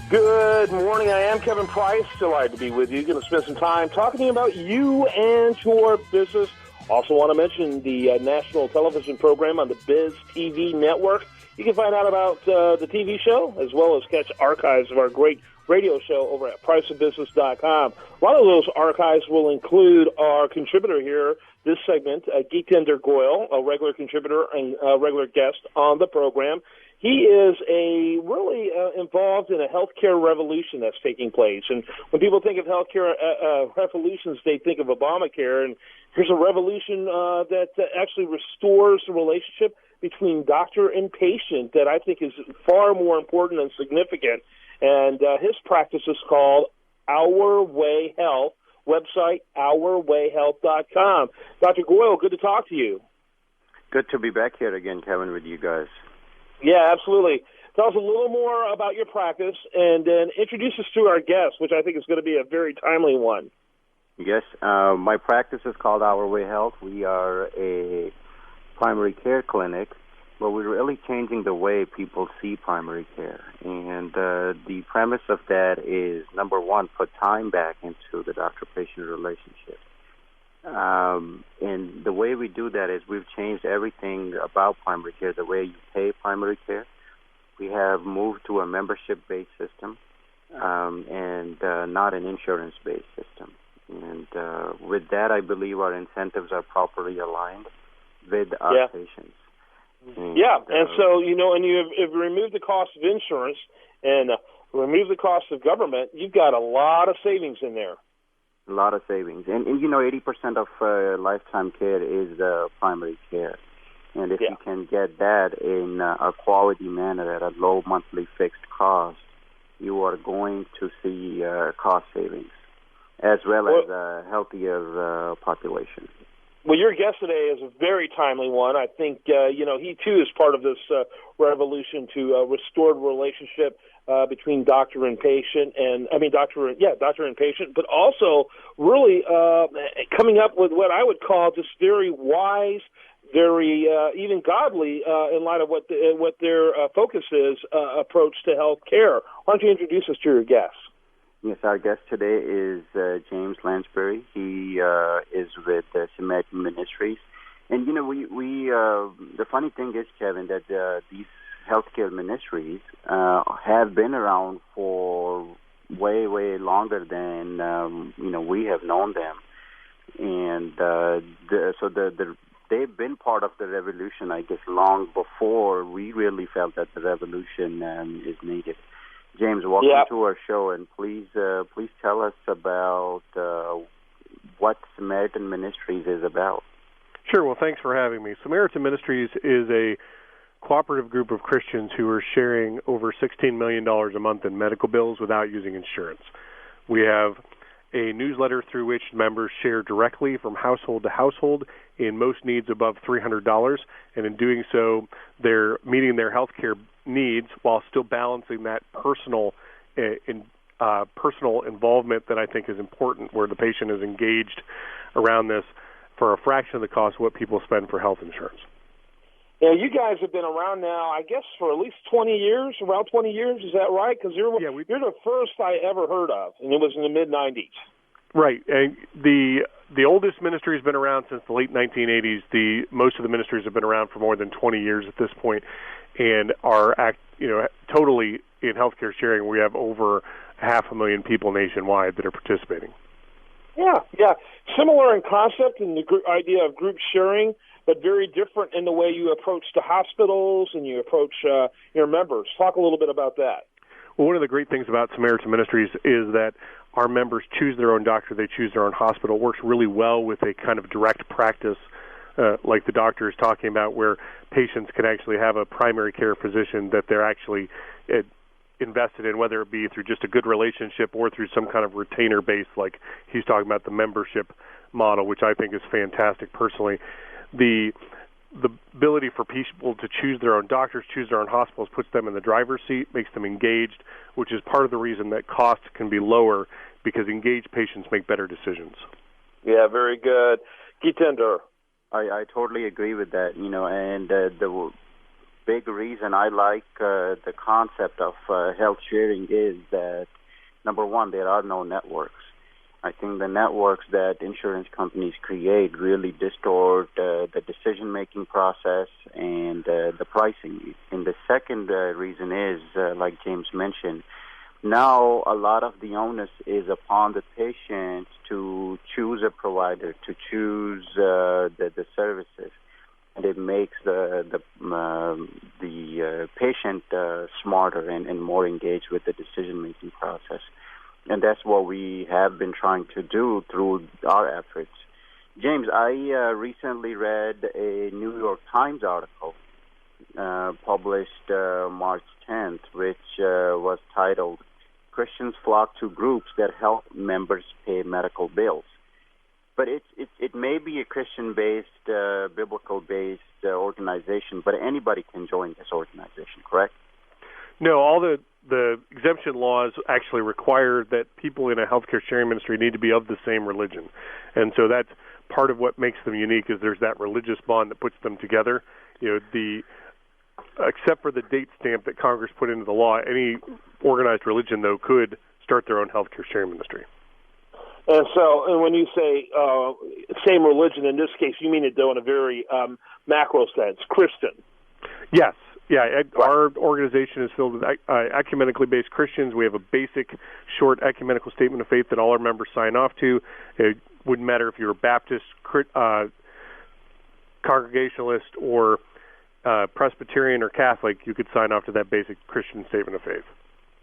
Good morning. I am Kevin Price. Delighted to be with you. Going to spend some time talking to you about you and your business. Also want to mention the national television program on the Biz TV network. You can find out about the TV show as well as catch archives of our great radio show over at priceofbusiness.com. A lot of those archives will include our contributor here, this segment, Geetinder Goyal, a regular contributor and a regular guest on the program. He is really involved in a healthcare revolution that's taking place. And when people think of healthcare revolutions, they think of Obamacare. And here's a revolution that actually restores the relationship between doctor and patient that I think is far more important and significant. And his practice is called Our Way Health, website ourwayhealth.com. Dr. Goyal, good to talk to you. Good to be back here again, Kevin, with you guys. Yeah, absolutely. Tell us a little more about your practice and then introduce us to our guest, which I think is going to be a very timely one. Yes, my practice is called Our Way Health. We are a primary care clinic, but we're really changing the way people see primary care. And the premise of that is, number one, put time back into the doctor-patient relationship. And the way we do that is we've changed everything about primary care, the way you pay primary care. We have moved to a membership-based system and not an insurance-based system. And with that, I believe our incentives are properly aligned with our patients. And, and so, and you've removed the cost of insurance and removed the cost of government. You've got a lot of savings in there. A lot of savings. And 80% of lifetime care is primary care. And if you can get that in a quality manner at a low monthly fixed cost, you are going to see cost savings as well as a healthier population. Well, your guest today is a very timely one. I think, he too is part of this revolution to restore the relationship between doctor and patient, doctor and patient, but also really coming up with what I would call just very wise, very even godly, in light of what their focus is, approach to health care. Why don't you introduce us to your guest? Yes, our guest today is James Landsbury. He is with Samaritan Ministries. And, we the funny thing is, Kevin, that these healthcare ministries have been around for way, way longer than, we have known them. And they've been part of the revolution, I guess, long before we really felt that the revolution is needed. James, welcome to our show, and please tell us about what Samaritan Ministries is about. Sure. Well, thanks for having me. Samaritan Ministries is a cooperative group of Christians who are sharing over $16 million a month in medical bills without using insurance. We have a newsletter through which members share directly from household to household in most needs above $300, and in doing so, they're meeting their health care needs while still balancing that personal involvement that I think is important, where the patient is engaged around this for a fraction of the cost of what people spend for health insurance. Yeah, you guys have been around now, I guess, for at least 20 years, around 20 years. Is that right? Because you're the first I ever heard of, and it was in the mid-'90s. Right. And the oldest ministry has been around since the late 1980s. Most of the ministries have been around for more than 20 years at this point, and are totally in healthcare sharing. We have over 500,000 people nationwide that are participating. Yeah. Similar in concept in the idea of group sharing, but very different in the way you approach the hospitals and you approach your members. Talk a little bit about that. Well, one of the great things about Samaritan Ministries is that our members choose their own doctor, they choose their own hospital. It works really well with a kind of direct practice like the doctor is talking about, where patients can actually have a primary care physician that they're actually invested in, whether it be through just a good relationship or through some kind of retainer base, like he's talking about the membership model, which I think is fantastic personally. The ability for people to choose their own doctors, choose their own hospitals, puts them in the driver's seat, makes them engaged, which is part of the reason that costs can be lower, because engaged patients make better decisions. Yeah, very good. Geetinder. I totally agree with that, and big reason I like the concept of health sharing is that, number one, there are no networks. I think the networks that insurance companies create really distort the decision-making process and the pricing. And the second reason is, like James mentioned, now a lot of the onus is upon the patient to choose a provider, to choose the services. And it makes the patient smarter and more engaged with the decision-making process. And that's what we have been trying to do through our efforts. James, I recently read a New York Times article published March 10th, which was titled, "Christians Flock to Groups That Help Members Pay Medical Bills." But it may be a Christian-based, biblical-based organization, but anybody can join this organization, correct? No, all the exemption laws actually require that people in a healthcare sharing ministry need to be of the same religion. And so that's part of what makes them unique is there's that religious bond that puts them together. Except for the date stamp that Congress put into the law, any organized religion, though, could start their own healthcare sharing ministry. And so when you say same religion, in this case, you mean it, though, in a very macro sense, Christian. Yes. Yeah, our organization is filled with ecumenically based Christians. We have a basic, short ecumenical statement of faith that all our members sign off to. It wouldn't matter if you were Baptist, Congregationalist, or Presbyterian or Catholic, you could sign off to that basic Christian statement of faith.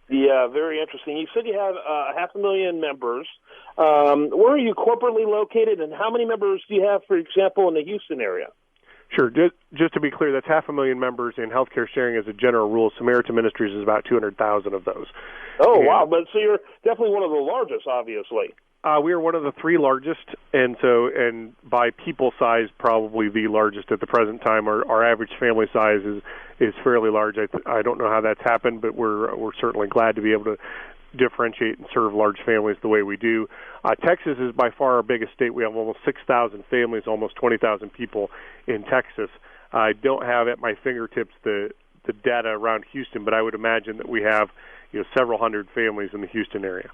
Yeah, very interesting. You said you have 500,000 members. Where are you corporately located, and how many members do you have, for example, in the Houston area? Sure. Just to be clear, that's 500,000 members in healthcare sharing as a general rule. Samaritan Ministries is about 200,000 of those. Oh, wow. But so you're definitely one of the largest, obviously. We are one of the three largest, and by people size, probably the largest at the present time. Our average family size is fairly large. I don't know how that's happened, but we're certainly glad to be able to differentiate and serve large families the way we do. Texas is by far our biggest state. We have almost 6,000 families, almost 20,000 people in Texas. I don't have at my fingertips the data around Houston, but I would imagine that we have several hundred families in the Houston area.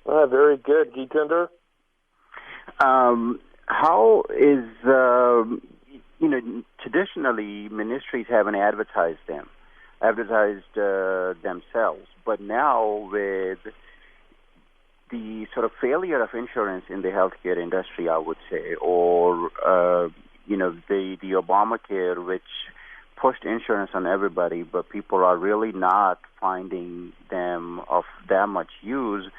Very good. Geetinder? How is, traditionally ministries haven't advertised themselves, but now with the sort of failure of insurance in the healthcare industry, I would say, or, the Obamacare, which pushed insurance on everybody, but people are really not finding them of that much use.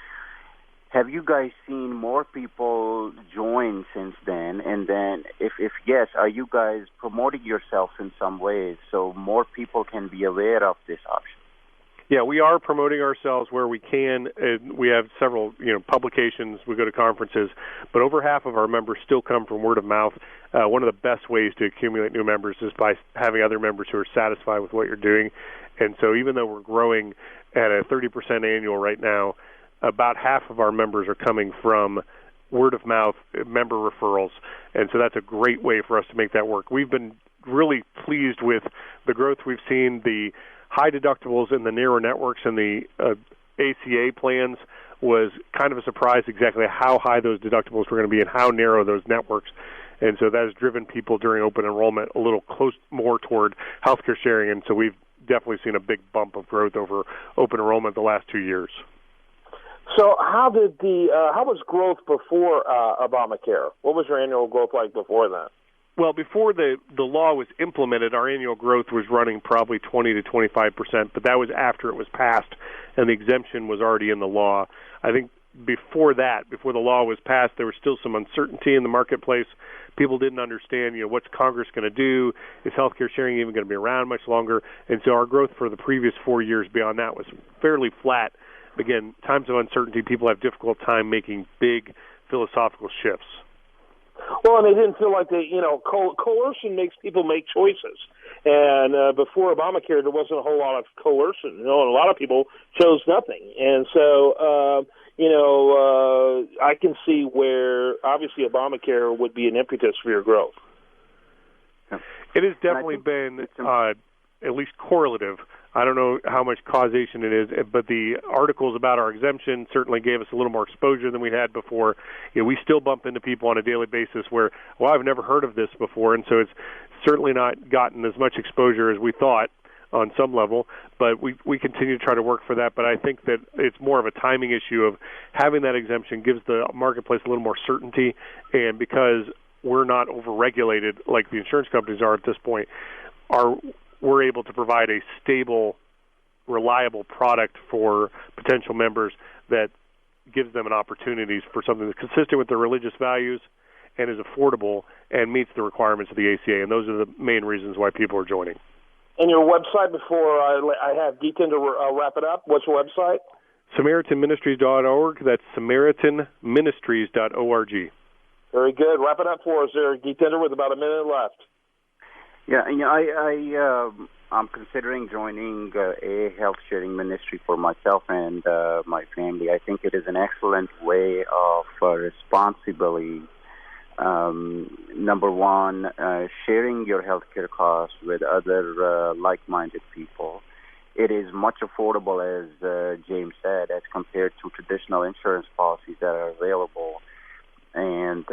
Have you guys seen more people join since then? And then, if yes, are you guys promoting yourself in some ways so more people can be aware of this option? Yeah, we are promoting ourselves where we can. We have several, publications. We go to conferences, but over half of our members still come from word of mouth. One of the best ways to accumulate new members is by having other members who are satisfied with what you're doing. And so, even though we're growing at a 30% annual right now, about half of our members are coming from word of mouth, member referrals, and so that's a great way for us to make that work. We've been really pleased with the growth we've seen. The high deductibles in the narrow networks and the ACA plans was kind of a surprise exactly how high those deductibles were going to be and how narrow those networks. And so that has driven people during open enrollment a little close more toward healthcare sharing, and so we've definitely seen a big bump of growth over open enrollment the last 2 years. So how was growth before Obamacare? What was your annual growth like before that? Well, before the law was implemented, our annual growth was running probably 20 to 25%, but that was after it was passed and the exemption was already in the law. I think before the law was passed, there was still some uncertainty in the marketplace. People didn't understand, what's Congress going to do? Is healthcare sharing even going to be around much longer? And so our growth for the previous 4 years beyond that was fairly flat. Again, times of uncertainty, people have difficult time making big philosophical shifts. Well, and they didn't feel like coercion makes people make choices. And before Obamacare, there wasn't a whole lot of coercion. And a lot of people chose nothing. And so, I can see where obviously Obamacare would be an impetus for your growth. It has definitely been at least correlative. I don't know how much causation it is, but the articles about our exemption certainly gave us a little more exposure than we had before. We still bump into people on a daily basis where, well, I've never heard of this before, and so it's certainly not gotten as much exposure as we thought on some level, but we continue to try to work for that. But I think that it's more of a timing issue of having that exemption gives the marketplace a little more certainty, and because we're not over-regulated like the insurance companies are at this point, we're able to provide a stable, reliable product for potential members that gives them an opportunity for something that's consistent with their religious values and is affordable and meets the requirements of the ACA. And those are the main reasons why people are joining. And your website, before I have Geetinder wrap it up, what's your website? SamaritanMinistries.org. That's SamaritanMinistries.org. Very good. Wrap it up for us there, Geetinder, with about a minute left. Yeah, I'm considering joining a health sharing ministry for myself and my family. I think it is an excellent way of responsibly, number one, sharing your healthcare costs with other like-minded people. It is much affordable, as James said, as compared to traditional insurance policies that are available. And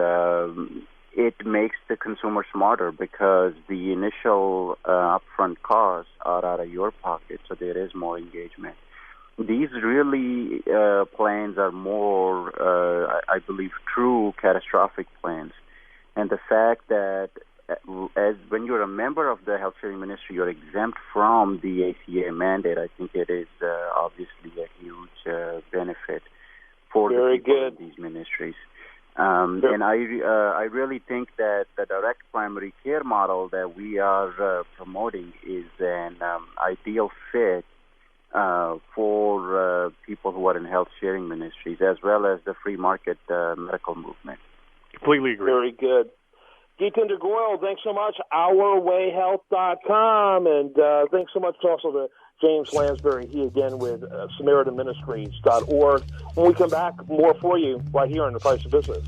it makes the consumer smarter because the initial upfront costs are out of your pocket, so there is more engagement. These really plans are more, I believe, true catastrophic plans. And the fact that when you're a member of the health sharing ministry, you're exempt from the ACA mandate, I think it is obviously a huge benefit for the people in these ministries. And I really think that the direct primary care model that we are promoting is an ideal fit for people who are in health sharing ministries, as well as the free market medical movement. Completely agree. Very good. Geetinder Goyal, thanks so much. OurWayHealth.com, and thanks so much also to James Landsbury, he again with SamaritanMinistries.org. When we come back, more for you right here on The Price of Business.